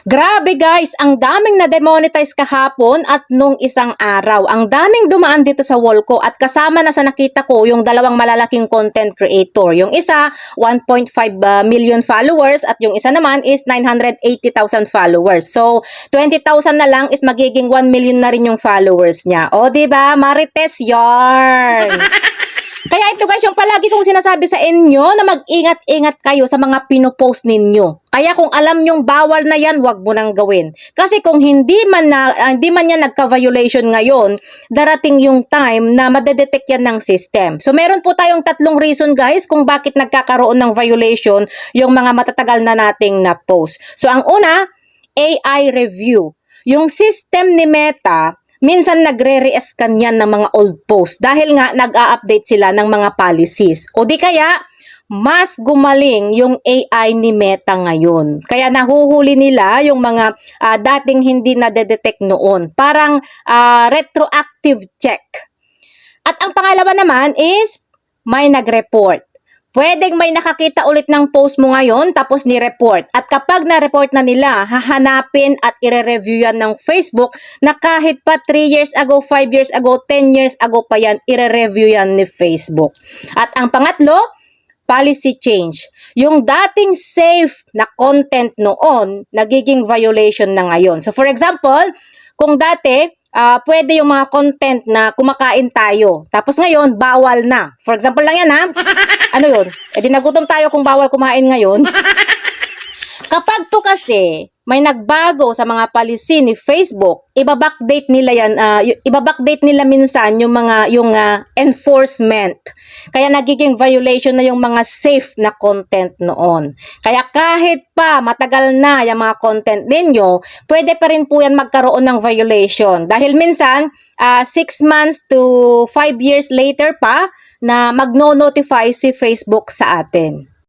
Grabe guys, ang daming na-demonetize kahapon at nung isang araw. Ang daming dumaan dito sa wall ko at kasama na sa nakita ko yung dalawang malalaking content creator. Yung isa, 1.5 million followers at yung isa naman is 980,000 followers. So, 20,000 na lang is magiging 1 million na rin yung followers niya. O, diba? Marites yarn! Kaya ito guys, yung palagi kong sinasabi sa inyo na mag-ingat-ingat kayo sa mga pinopost ninyo. Kaya kung alam nyong bawal na yan, wag mo nang gawin. Kasi kung hindi man yan nagka-violation ngayon, darating yung time na madedetect yan ng system. So meron po tayong tatlong reason guys kung bakit nagkakaroon ng violation yung mga matatagal na nating na-post. So ang una, AI review. Yung system ni Meta, minsan nagre-re-scan yan ng mga old posts dahil nga nag-a-update sila ng mga policies. O di kaya, mas gumaling yung AI ni Meta ngayon. Kaya nahuhuli nila yung mga dating hindi na-detect noon. Parang retroactive check. At ang pangalawa naman is, may nag-report. Pwedeng may nakakita ulit ng post mo ngayon tapos ni-report. At kapag na-report na nila, hahanapin at i-review yan ng Facebook na kahit pa 3 years ago, 5 years ago, 10 years ago pa yan, i-review yan ni Facebook. At ang pangatlo, policy change. Yung dating safe na content noon, nagiging violation na ngayon. So for example, kung dati, pwede yung mga content na kumakain tayo. Tapos ngayon, bawal na. For example lang yan ha. Ano yun? E di nagutom tayo kung bawal kumain ngayon. Kapag to kasi may nagbago sa mga policy ni Facebook, iba-backdate nila yan, iba-backdate nila minsan yung mga enforcement. Kaya nagiging violation na yung mga safe na content noon. Kaya kahit pa matagal na yung mga content ninyo, pwede pa rin po yan magkaroon ng violation. Dahil minsan, 6 months to 5 years later pa na magno-notify si Facebook sa atin.